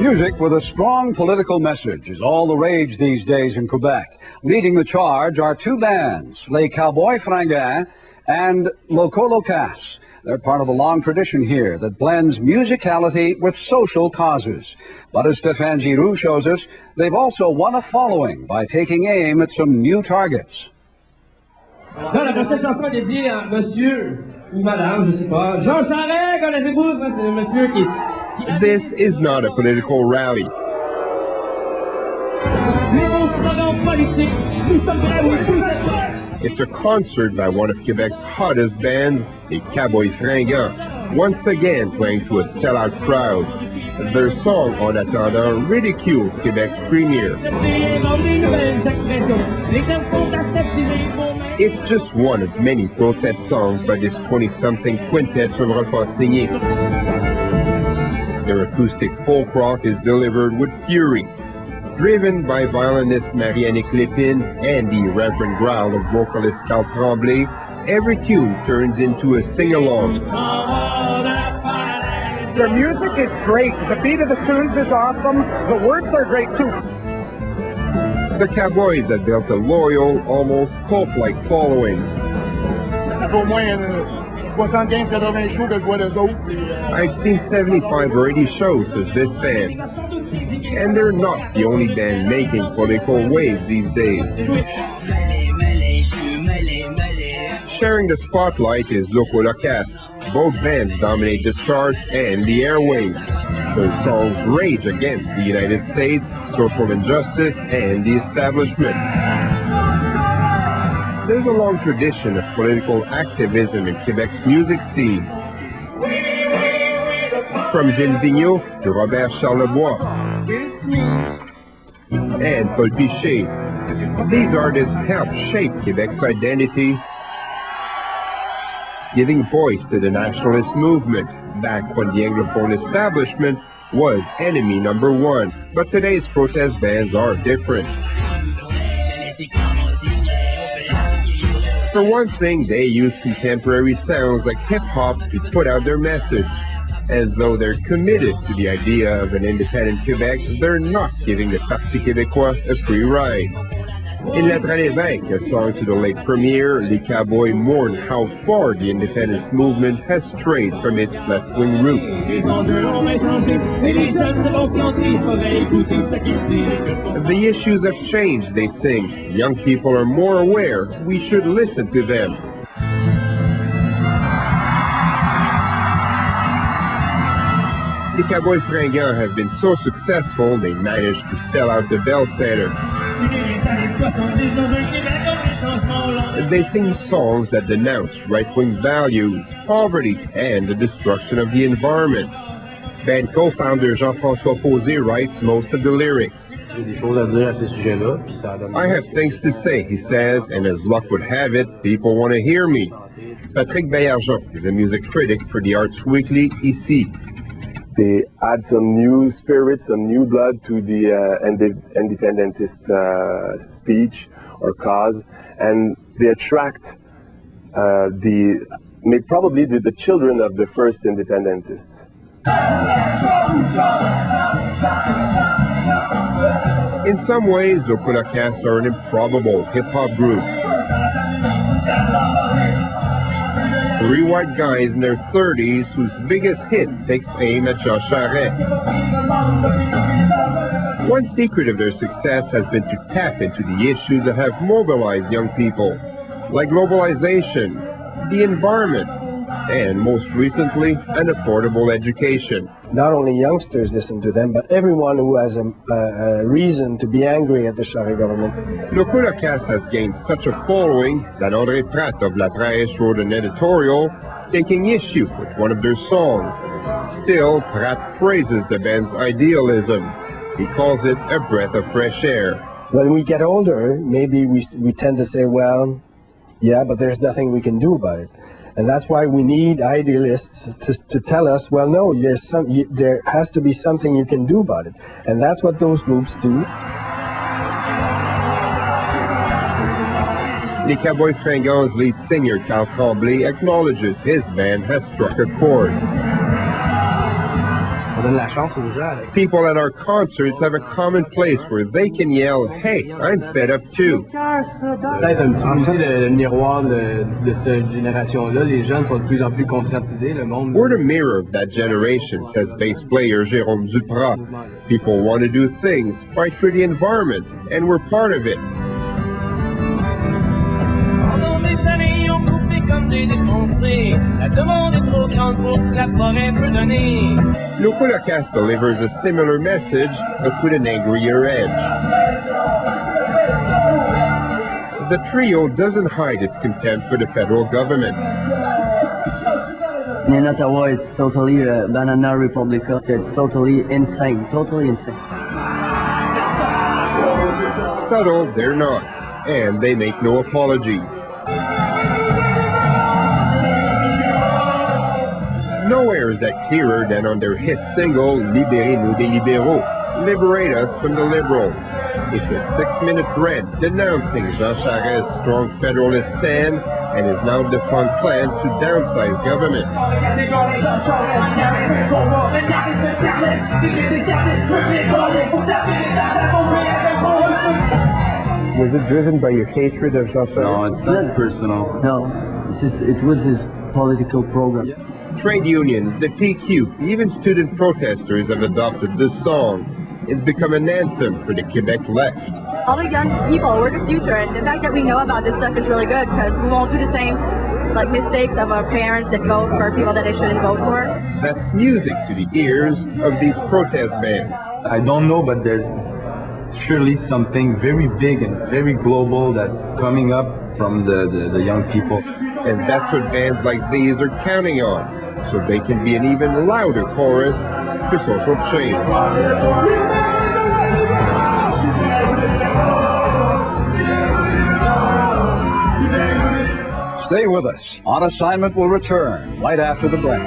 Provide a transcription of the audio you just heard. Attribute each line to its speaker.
Speaker 1: Music with a strong political message is all the rage these days in Quebec. Leading the charge are two bands, les Cowboys Fringants and Locas. They're part of a long tradition here that blends musicality with social causes. But as Stéphane Giroux shows us, they've also won a following by taking aim at some new targets.
Speaker 2: Là, la prochaine chanson est dédiée à monsieur ou madame, je sais pas. Jean Charest, connaissez-vous? C'est le monsieur qui...
Speaker 3: This is not a political rally. It's a concert by one of Quebec's hottest bands, the Cowboys Fringants, once again playing to a sellout crowd. Their song En attendant ridicules Quebec's premier. It's just one of many protest songs by this 20-something quintet from Reportage. Their acoustic folk rock is delivered with fury. Driven by violinist Marie-Annick Lépine and the irreverent growl of vocalist Carl Tremblay, every tune turns into a sing-along.
Speaker 4: The music is great. The beat of the tunes is awesome. The words are great too.
Speaker 3: The Cowboys have built a loyal, almost cult-like following. I've seen 75 or 80 shows as this band, and they're not the only band making political waves these days. Sharing the spotlight is Locas. Both bands dominate the charts and the airwaves. Their songs rage against the United States, social injustice, and the establishment. There's a long tradition of political activism in Quebec's music scene. From Gilles Vigneault to Robert Charlebois and Paul Pichet, these artists helped shape Quebec's identity, giving voice to the nationalist movement back when the Anglophone establishment was enemy number one. But today's protest bands are different. For one thing, they use contemporary sounds like hip-hop to put out their message. As though they're committed to the idea of an independent Quebec, they're not giving the Parti Québécois a free ride. In Lettre à l'évêque, a song to the late premier, les Cowboys mourn how far the independence movement has strayed from its left-wing roots. The issues have changed, they sing. Young people are more aware. We should listen to them. The Cowboys Fringants have been so successful, they managed to sell out the Bell Center. They sing songs that denounce right-wing values, poverty, and the destruction of the environment. Band co-founder Jean-François Posé writes most of the lyrics. I have things to say, he says, and as luck would have it, people want to hear me. Patrick Baillargeon is a music critic for the Arts Weekly, ici.
Speaker 5: They add some new spirit, some new blood to the independentist speech or cause, and they attract probably the children of the first independentists.
Speaker 3: In some ways, the Locas are an improbable hip-hop group. Three white guys in their 30s whose biggest hit takes aim at Jean Charest. One secret of their success has been to tap into the issues that have mobilized young people, like globalization, the environment, and most recently, an affordable education.
Speaker 6: Not only youngsters listen to them, but everyone who has a reason to be angry at the Charest government.
Speaker 3: Locas has gained such a following that André Pratt of La Presse wrote an editorial taking issue with one of their songs. Still, Pratt praises the band's idealism. He calls it a breath of fresh air.
Speaker 6: When we get older, maybe we tend to say, well, yeah, but there's nothing we can do about it. And that's why we need idealists to tell us, well, no, there has to be something you can do about it. And that's what those groups do.
Speaker 3: The Cowboys Fringants lead singer Carl Tremblay acknowledges his band has struck a chord.
Speaker 6: donne la chance aux gens.
Speaker 3: People at our concerts have a common place where they can yell, "Hey, I'm fed up too."
Speaker 6: Peut-être un petit peu aussi le miroir de cette génération-là. Les jeunes sont de plus en plus conscientisés, le monde.
Speaker 3: We're the mirror of that generation, says bass player Jérôme Duprat. People want to do things, fight for the environment, and we're part of it. Locolocast delivers a similar message, but with an angrier edge. The trio doesn't hide its contempt for the federal government.
Speaker 7: In Ottawa, it's totally Banana Republica. It's totally insane, totally insane.
Speaker 3: Subtle, they're not, and they make no apologies. Nowhere is that clearer than on their hit single, Libérez-nous des libéraux, Liberate Us from the Liberals. It's a 6-minute rant denouncing Jean Charest's strong federalist stand and his now defunct plans to downsize government.
Speaker 5: Was it driven by your hatred of Jean Charest?
Speaker 7: No, it's not personal. No, it was his political program.
Speaker 3: Trade unions, the PQ, even student protesters have adopted this song. It's become an anthem for the Quebec left.
Speaker 8: All the young people, we're the future, and the fact that we know about this stuff is really good because we won't do the same mistakes of our parents that vote for people that they shouldn't vote for.
Speaker 3: That's music to the ears of these protest bands.
Speaker 9: I don't know, but there's surely something very big and very global that's coming up from the young people.
Speaker 3: And that's what bands like these are counting on, so they can be an even louder chorus for social change.
Speaker 1: Stay with us. On Assignment will return right after the break.